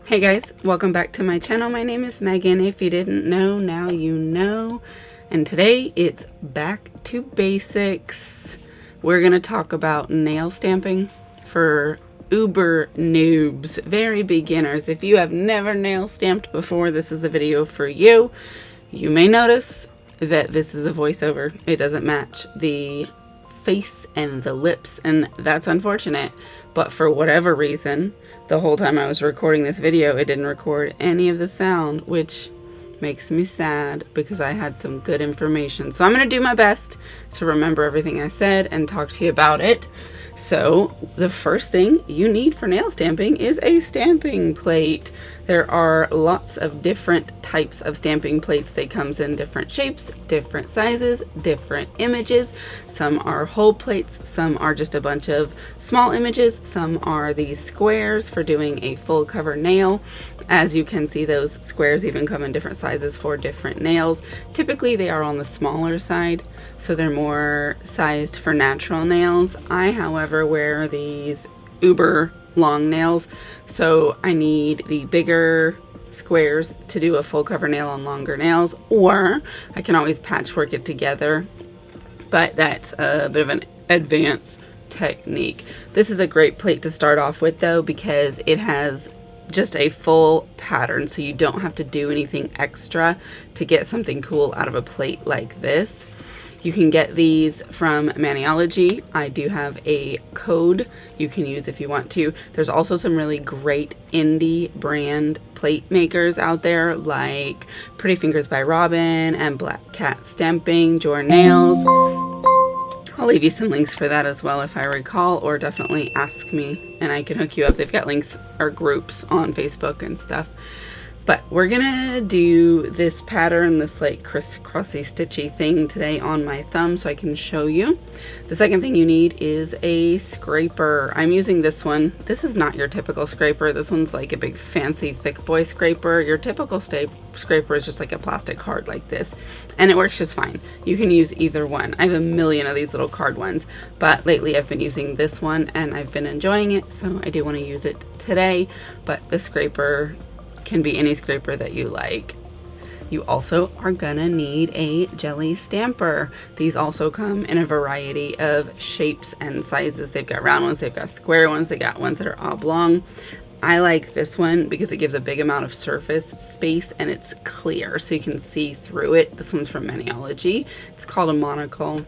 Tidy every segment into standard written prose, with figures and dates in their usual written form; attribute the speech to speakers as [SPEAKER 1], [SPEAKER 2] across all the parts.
[SPEAKER 1] Hey guys, welcome back to my channel. My name is Megan. If you didn't know, now you know. And today it's back to basics. We're going to talk about nail stamping for uber noobs, very beginners. If you have never nail stamped before, this is the video for you. You may notice that this is a voiceover. It doesn't match the face and the lips, and that's unfortunate. But for whatever reason, the whole time I was recording this video, it didn't record any of the sound, which makes me sad because I had some good information. So I'm going to do my best to remember everything I said and talk to you about it. So the first thing you need for nail stamping is a stamping plate. There are lots of different types of stamping plates. They come in different shapes, different sizes, different images. Some are whole plates, some are just a bunch of small images, some are these squares for doing a full cover nail. As you can see, those squares even come in different sizes for different nails. Typically they are on the smaller side, so they're more sized for natural nails. I, however, wear these uber long nails, so I need the bigger squares to do a full cover nail on longer nails, or I can always patchwork it together, but that's a bit of an advanced technique. This is a great plate to start off with though, because it has just a full pattern, so you don't have to do anything extra to get something cool out of a plate like this. You can get these from Maniology. I do have a code you can use if you want to. There's also some really great indie brand plate makers out there, like Pretty Fingers by Robin and Black Cat Stamping, Jor Nails. I'll leave you some links for that as well if I recall, or definitely ask me and I can hook you up. They've got links or groups on Facebook and stuff. But we're gonna do this pattern, this like crisscrossy stitchy thing today on my thumb so I can show you. The second thing you need is a scraper. I'm using this one. This is not your typical scraper. This one's like a big fancy thick boy scraper. Your typical scraper is just like a plastic card like this, and it works just fine. You can use either one. I have a million of these little card ones, but lately I've been using this one and I've been enjoying it, so I do want to use it today. But the scraper can be any scraper that you like. You also are gonna need a jelly stamper. These also come in a variety of shapes and sizes. They've got round ones, they've got square ones, they got ones that are oblong. I like this one because it gives a big amount of surface space and it's clear so you can see through it. This one's from Maniology. It's called a monocle.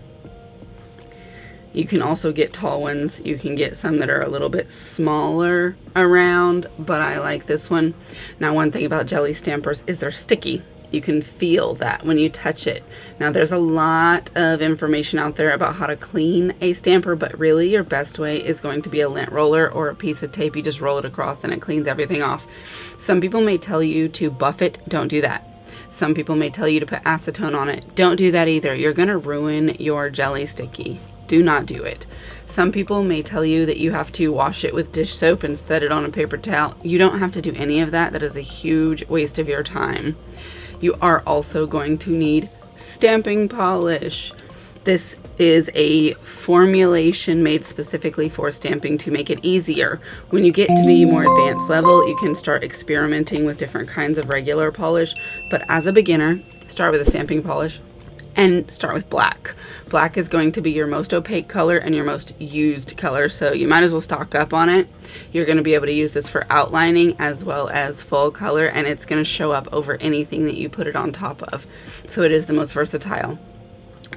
[SPEAKER 1] You can also get tall ones. You can get some that are a little bit smaller around, but I like this one. Now, one thing about jelly stampers is they're sticky. You can feel that when you touch it. Now, there's a lot of information out there about how to clean a stamper, but really your best way is going to be a lint roller or a piece of tape. You just roll it across and it cleans everything off. Some people may tell you to buff it. Don't do that. Some people may tell you to put acetone on it. Don't do that either. You're gonna ruin your jelly sticky. Do not do it. Some people may tell you that you have to wash it with dish soap and set it on a paper towel. You don't have to do any of that. That is a huge waste of your time. You are also going to need stamping polish. This is a formulation made specifically for stamping to make it easier. When you get to be more advanced level, you can start experimenting with different kinds of regular polish. But as a beginner, start with a stamping polish. And start with black. Black is going to be your most opaque color and your most used color, so you might as well stock up on it. You're going to be able to use this for outlining as well as full color, and it's going to show up over anything that you put it on top of. So it is the most versatile.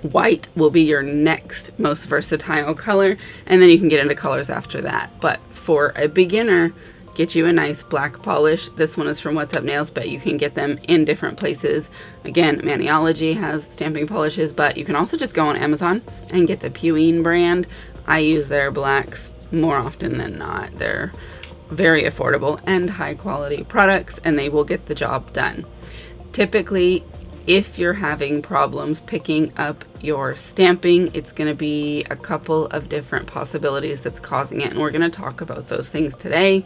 [SPEAKER 1] White will be your next most versatile color, and then you can get into colors after that. But for a beginner, get you a nice black polish. This one is from What's Up Nails, but you can get them in different places. Again, Maniology has stamping polishes, but you can also just go on Amazon and get the Pueen brand. I use their blacks more often than not. They're very affordable and high quality products, and they will get the job done. Typically, if you're having problems picking up your stamping, it's going to be a couple of different possibilities that's causing it, and we're going to talk about those things today.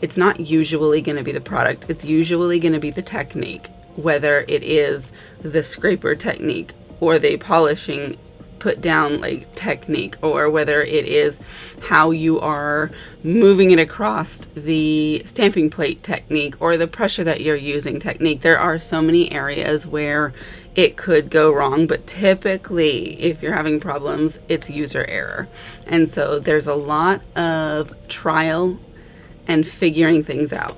[SPEAKER 1] It's not usually going to be the product. It's usually going to be the technique, whether it is the scraper technique or the polishing put down like technique, or whether it is how you are moving it across the stamping plate technique, or the pressure that you're using technique. There are so many areas where it could go wrong, but typically if you're having problems, it's user error. And so there's a lot of trial and figuring things out.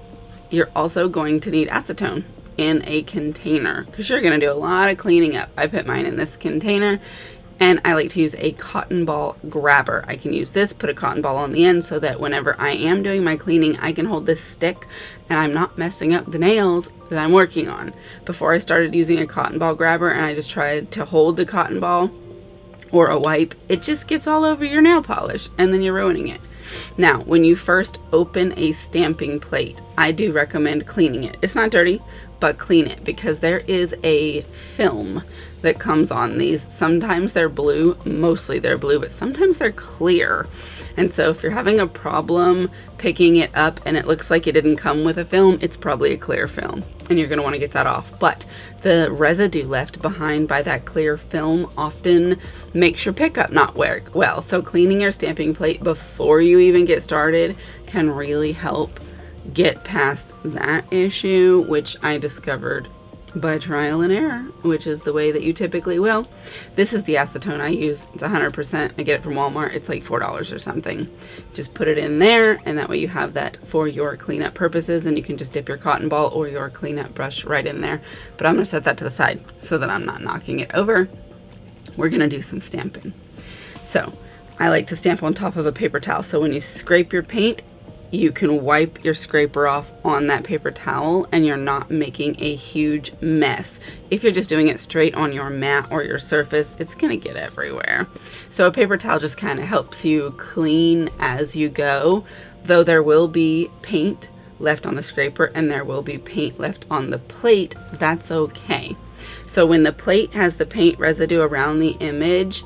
[SPEAKER 1] You're also going to need acetone in a container because you're going to do a lot of cleaning up. I put mine in this container, and I like to use a cotton ball grabber. I can use this, put a cotton ball on the end so that whenever I am doing my cleaning, I can hold this stick and I'm not messing up the nails that I'm working on. Before I started using a cotton ball grabber and I just tried to hold the cotton ball or a wipe, it just gets all over your nail polish and then you're ruining it. Now, when you first open a stamping plate, I do recommend cleaning it. It's not dirty, but clean it, because there is a film that comes on these. Sometimes they're blue, mostly they're blue, but sometimes they're clear. And so if you're having a problem picking it up and it looks like it didn't come with a film, it's probably a clear film and you're going to want to get that off. But the residue left behind by that clear film often makes your pickup not work well. So cleaning your stamping plate before you even get started can really help get past that issue, which I discovered by trial and error, which is the way that you typically will. This is the acetone I use. It's 100%. I get it from Walmart. It's like $4 or something. Just put it in there, and that way you have that for your cleanup purposes, and you can just dip your cotton ball or your cleanup brush right in there. But I'm going to set that to the side so that I'm not knocking it over. We're going to do some stamping. So I like to stamp on top of a paper towel. So when you scrape your paint, you can wipe your scraper off on that paper towel and you're not making a huge mess. If you're just doing it straight on your mat or your surface, it's gonna get everywhere. So a paper towel just kind of helps you clean as you go, though there will be paint left on the scraper and there will be paint left on the plate. That's okay. So when the plate has the paint residue around the image,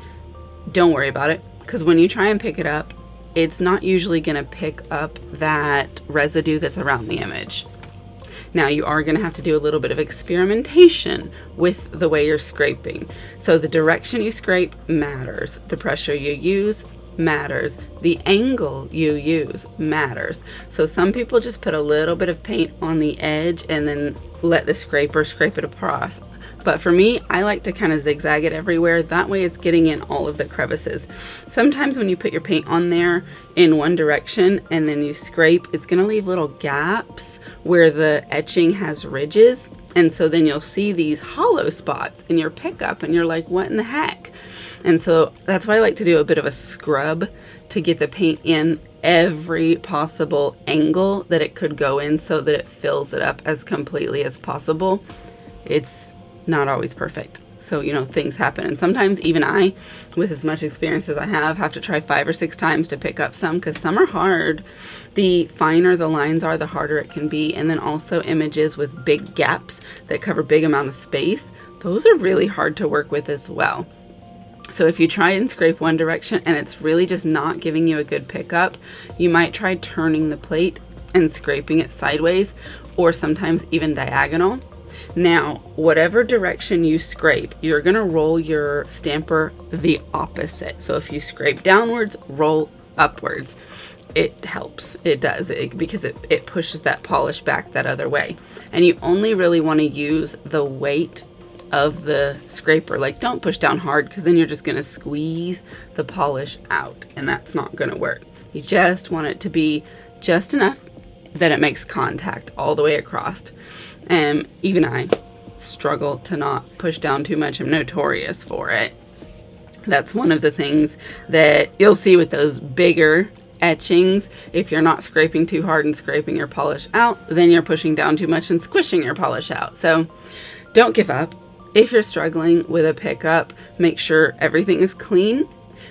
[SPEAKER 1] don't worry about it, because when you try and pick it up, it's not usually going to pick up that residue that's around the image. Now you are going to have to do a little bit of experimentation with the way you're scraping. So the direction you scrape matters. The pressure you use matters. The angle you use matters. So some people just put a little bit of paint on the edge and then let the scraper scrape it across. But for me, I like to kind of zigzag it everywhere. That way it's getting in all of the crevices. Sometimes when you put your paint on there in one direction and then you scrape, it's going to leave little gaps where the etching has ridges. And so then you'll see these hollow spots in your pickup and you're like, what in the heck? And so that's why I like to do a bit of a scrub to get the paint in every possible angle that it could go in so that it fills it up as completely as possible. It's not always perfect. So, you know, things happen. And sometimes even I, with as much experience as I have to try 5 or 6 times to pick up some, because some are hard. The finer the lines are, the harder it can be. And then also images with big gaps that cover big amount of space, those are really hard to work with as well. So if you try and scrape one direction and it's really just not giving you a good pickup, you might try turning the plate and scraping it sideways, or sometimes even diagonal. Now, whatever direction you scrape, you're going to roll your stamper the opposite. So if you scrape downwards, roll upwards. It helps. It does, because it pushes that polish back that other way. And you only really want to use the weight of the scraper. Like, don't push down hard, because then you're just going to squeeze the polish out, and that's not going to work. You just want it to be just enough that it makes contact all the way across. Even I struggle to not push down too much. I'm notorious for it. That's one of the things that you'll see with those bigger etchings. If you're not scraping too hard and scraping your polish out, then you're pushing down too much and squishing your polish out. So don't give up. If you're struggling with a pickup, make sure everything is clean.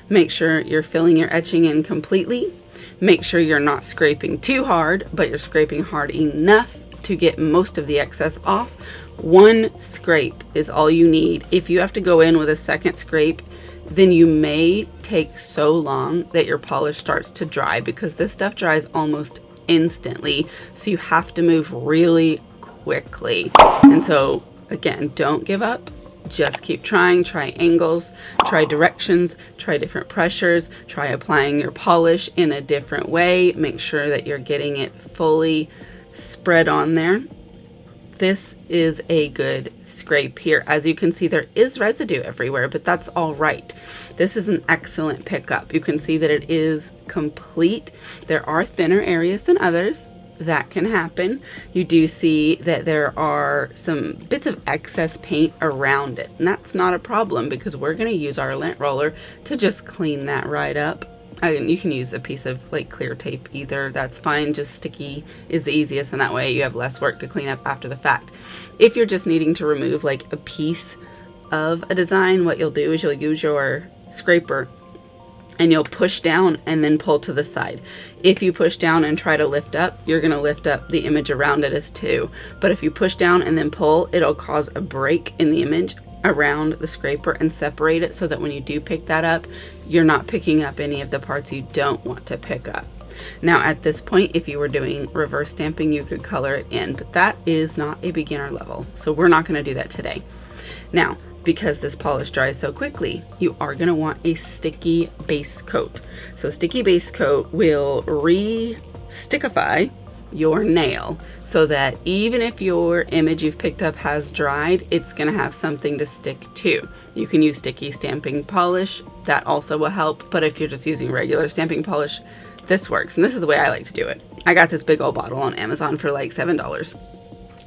[SPEAKER 1] Make sure you're filling your etching in completely. Make sure you're not scraping too hard, but you're scraping hard enough to get most of the excess off. One scrape is all you need. If you have to go in with a second scrape, then you may take so long that your polish starts to dry, because this stuff dries almost instantly. So you have to move really quickly. And so again, don't give up. Just keep trying, try angles, try directions, try different pressures, try applying your polish in a different way. Make sure that you're getting it fully spread on there. This is a good scrape here. As you can see, there is residue everywhere, but that's all right. This is an excellent pickup. You can see that it is complete. There are thinner areas than others. That can happen. You do see that there are some bits of excess paint around it, and that's not a problem because we're going to use our lint roller to just clean that right up. You can use a piece of like clear tape either, that's fine. Just sticky is the easiest, and that way you have less work to clean up after the fact. If you're just needing to remove like a piece of a design, what you'll do is you'll use your scraper and you'll push down and then pull to the side. If you push down and try to lift up, you're gonna lift up the image around it as too. But if you push down and then pull, it'll cause a break in the image around the scraper and separate it so that when you do pick that up, you're not picking up any of the parts you don't want to pick up. Now at this point, if you were doing reverse stamping, you could color it in, but that is not a beginner level, so we're not going to do that today. Now, because this polish dries so quickly, you are going to want a sticky base coat. So sticky base coat will re-stickify your nail so that even if your image you've picked up has dried, it's going to have something to stick to. You can use sticky stamping polish, that also will help, but if you're just using regular stamping polish, this works. And this is the way I like to do it. I got this big old bottle on Amazon for like $7.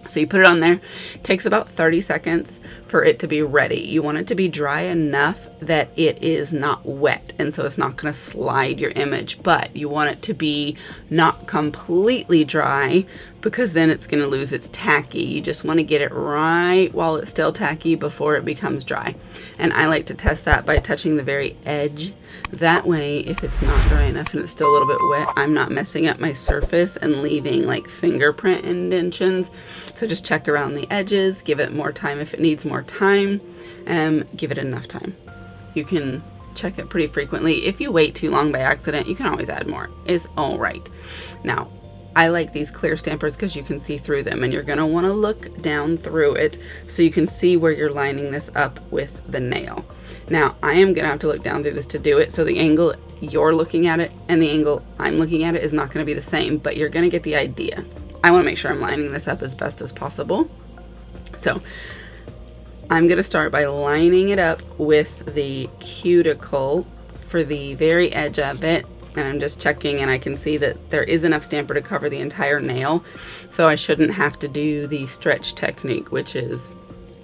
[SPEAKER 1] So you put it on there. It takes about 30 seconds for it to be ready. You want it to be dry enough that it is not wet, and so it's not going to slide your image, but you want it to be not completely dry because then it's going to lose its tacky. You just want to get it right while it's still tacky before it becomes dry. And I like to test that by touching the very edge. That way, if it's not dry enough and it's still a little bit wet, I'm not messing up my surface and leaving like fingerprint indentions. So just check around the edges, give it more time if it needs more time, give it enough time. You can check it pretty frequently. If you wait too long by accident, you can always add more. It's all right. Now, I like these clear stampers because you can see through them, and you're going to want to look down through it so you can see where you're lining this up with the nail. Now, I am going to have to look down through this to do it, so the angle you're looking at it and the angle I'm looking at it is not going to be the same, but you're going to get the idea. I want to make sure I'm lining this up as best as possible. So I'm going to start by lining it up with the cuticle for the very edge of it. And I'm just checking, and I can see that there is enough stamper to cover the entire nail, so I shouldn't have to do the stretch technique, which is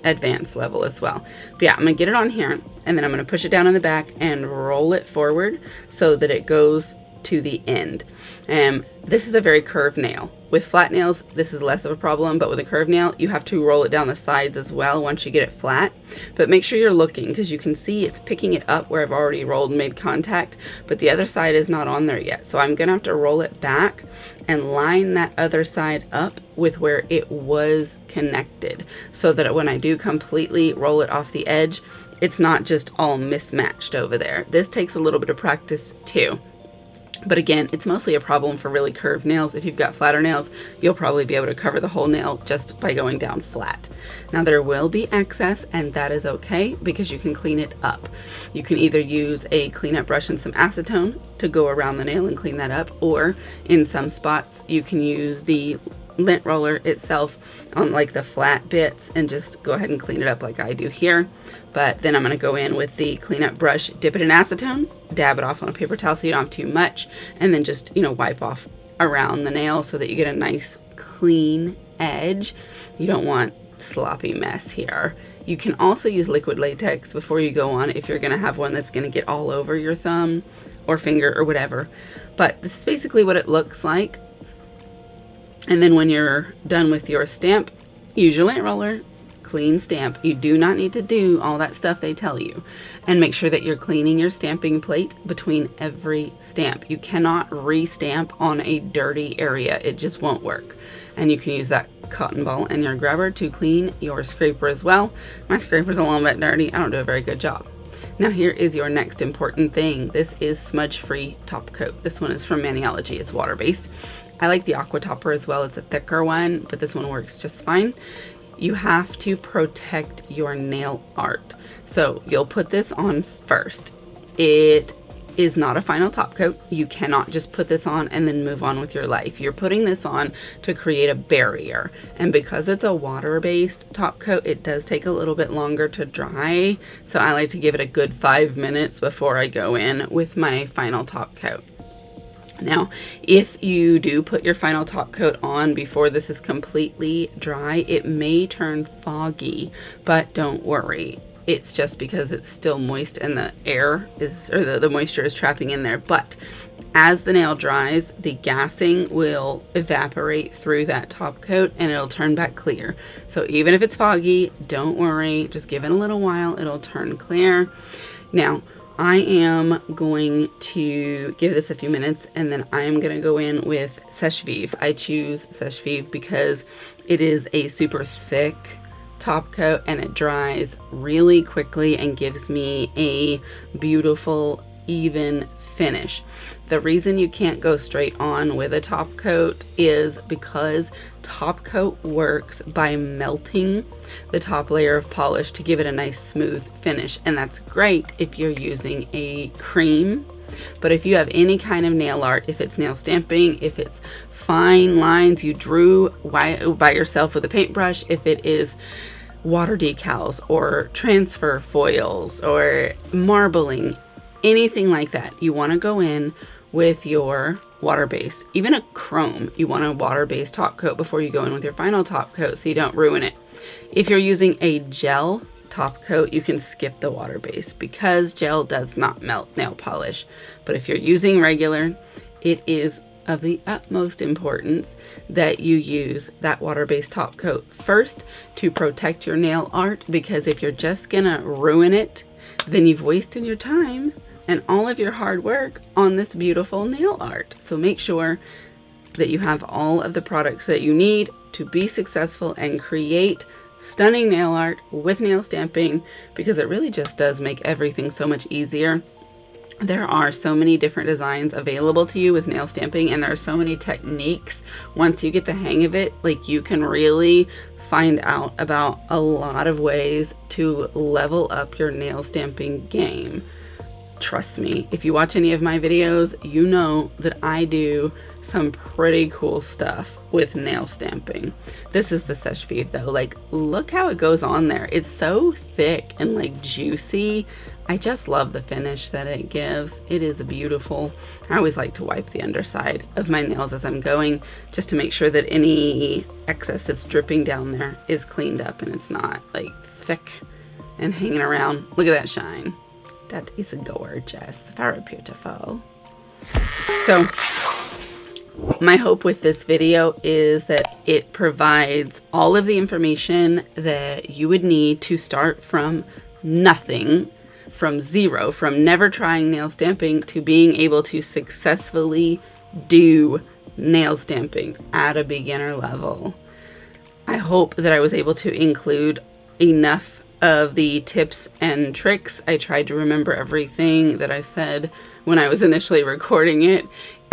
[SPEAKER 1] advanced level as well. But yeah, I'm gonna get it on here, and then I'm gonna push it down in the back and roll it forward so that it goes to the end. This is a very curved nail. With flat nails, this is less of a problem, but with a curved nail, you have to roll it down the sides as well once you get it flat. But make sure you're looking, because you can see it's picking it up where I've already rolled and made contact, but the other side is not on there yet. So I'm gonna have to roll it back and line that other side up with where it was connected, so that when I do completely roll it off the edge, it's not just all mismatched over there. This takes a little bit of practice too. But again, it's mostly a problem for really curved nails. If you've got flatter nails, you'll probably be able to cover the whole nail just by going down flat. Now there will be excess, and that is okay because you can clean it up. You can either use a cleanup brush and some acetone to go around the nail and clean that up, or in some spots you can use the lint roller itself on like the flat bits and just go ahead and clean it up like I do here. But then I'm going to go in with the cleanup brush, dip it in acetone, dab it off on a paper towel so you don't have too much, and then just, you know, wipe off around the nail so that you get a nice clean edge. You don't want sloppy mess here. You can also use liquid latex before you go on if you're going to have one that's going to get all over your thumb or finger or whatever. But this is basically what it looks like. And then when you're done with your stamp, use your lint roller, clean stamp. You do not need to do all that stuff they tell you. And make sure that you're cleaning your stamping plate between every stamp. You cannot re-stamp on a dirty area. It just won't work. And you can use that cotton ball and your grabber to clean your scraper as well. My scraper's a little bit dirty. I don't do a very good job. Now here is your next important thing. This is smudge-free top coat. This one is from Maniology. It's water-based. I like the aqua topper as well. It's a thicker one, but this one works just fine. you have to protect your nail art. So you'll put this on first. It is not a final top coat. You cannot just put this on and then move on with your life. You're putting this on to create a barrier. And because it's a water-based top coat, it does take a little bit longer to dry. So I like to give it a good 5 minutes before I go in with my final top coat. Now, if you do put your final top coat on before this is completely dry, it may turn foggy, but don't worry. It's just because it's still moist and the air is, or the moisture is trapping in there. But as the nail dries, the gassing will evaporate through that top coat and it'll turn back clear. So even if it's foggy, don't worry, just give it a little while, it'll turn clear. Now, I am going to give this a few minutes and then I'm going to go in with Sèche-Vive. I choose Sèche-Vive because it is a super thick top coat and it dries really quickly and gives me a beautiful even finish. The reason you can't go straight on with a top coat is because top coat works by melting the top layer of polish to give it a nice smooth finish, and that's great if you're using a cream. But if you have any kind of nail art, if it's nail stamping, if it's fine lines you drew by yourself with a paintbrush, if it is water decals or transfer foils or marbling, anything like that, you want to go in with your water base. Even a chrome, you want a water-based top coat before you go in with your final top coat so you don't ruin it. If you're using a gel top coat, you can skip the water base because gel does not melt nail polish. But if you're using regular, it is of the utmost importance that you use that water-based top coat first to protect your nail art, because if you're just gonna ruin it, then you've wasted your time and all of your hard work on this beautiful nail art. So make sure that you have all of the products that you need to be successful and create stunning nail art with nail stamping, because it really just does make everything so much easier. There are so many different designs available to you with nail stamping, and there are so many techniques. Once you get the hang of it, like, you can really find out about a lot of ways to level up your nail stamping game. Trust me, if you watch any of my videos, you know that I do some pretty cool stuff with nail stamping. This is the Sèche-Vive though. Like, look how it goes on there. It's so thick and like juicy. I just love the finish that it gives. It is beautiful. I always like to wipe the underside of my nails as I'm going, just to make sure that any excess that's dripping down there is cleaned up and it's not like thick and hanging around. Look at that shine. That is gorgeous, very beautiful. So my hope with this video is that it provides all of the information that you would need to start from nothing, from zero, from never trying nail stamping to being able to successfully do nail stamping at a beginner level. I hope that I was able to include enough of the tips and tricks. I tried to remember everything that I said when I was initially recording it.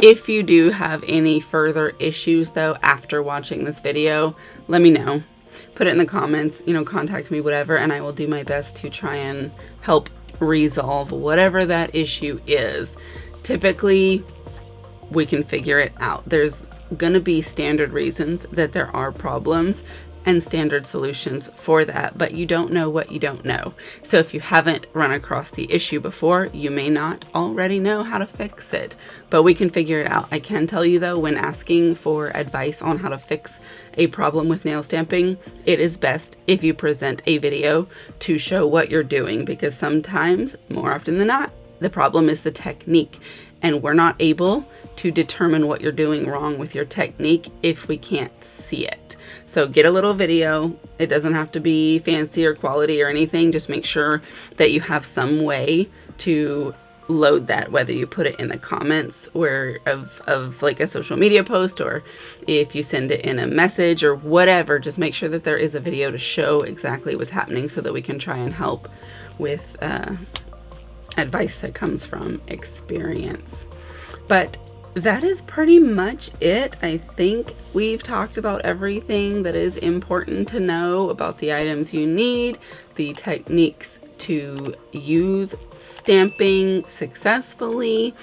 [SPEAKER 1] If you do have any further issues though after watching this video, let me know. Put it in the comments, you know, contact me, whatever, and I will do my best to try and help resolve whatever that issue is. Typically, we can figure it out. There's gonna be standard reasons that there are problems and standard solutions for that, but you don't know what you don't know. So if you haven't run across the issue before, you may not already know how to fix it, but we can figure it out. I can tell you though, when asking for advice on how to fix a problem with nail stamping, it is best if you present a video to show what you're doing, because sometimes, more often than not, the problem is the technique, and we're not able to determine what you're doing wrong with your technique if we can't see it. So get a little video. It doesn't have to be fancy or quality or anything. Just make sure that you have some way to load that, whether you put it in the comments of like a social media post, or if you send it in a message or whatever. Just make sure that there is a video to show exactly what's happening so that we can try and help with advice that comes from experience. But that is pretty much it. I think we've talked about everything that is important to know about the items you need, the techniques to use stamping successfully.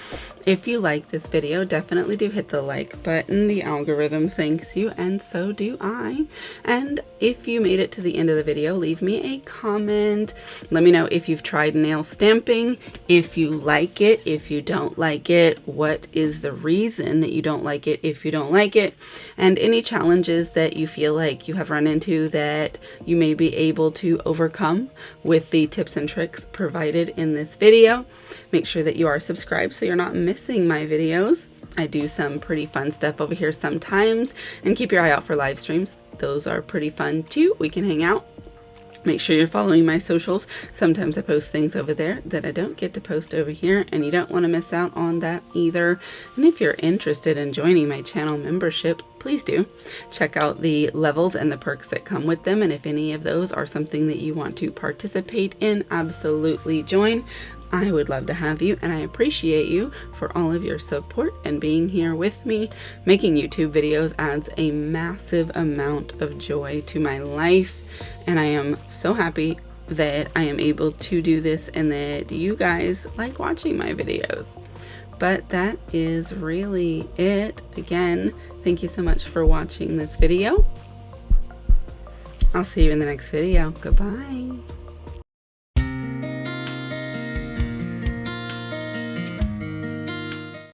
[SPEAKER 1] If you like this video, definitely do hit the like button. The algorithm thanks you, and so do I. And if you made it to the end of the video, leave me a comment. Let me know if you've tried nail stamping, if you like it, if you don't like it, what is the reason that you don't like it if you don't like it, and any challenges that you feel like you have run into that you may be able to overcome with the tips and tricks provided in this video. Make sure that you are subscribed so you're not missing my videos. I do some pretty fun stuff over here sometimes, and keep your eye out for live streams. Those are pretty fun too. We can hang out. Make sure you're following my socials. Sometimes I post things over there that I don't get to post over here, and you don't want to miss out on that either. And if you're interested in joining my channel membership, please do. Check out the levels and the perks that come with them, and if any of those are something that you want to participate in, absolutely join. I would love to have you, and I appreciate you for all of your support and being here with me. Making YouTube videos adds a massive amount of joy to my life, and I am so happy that I am able to do this and that you guys like watching my videos. But that is really it. Again, thank you so much for watching this video. I'll see you in the next video. Goodbye.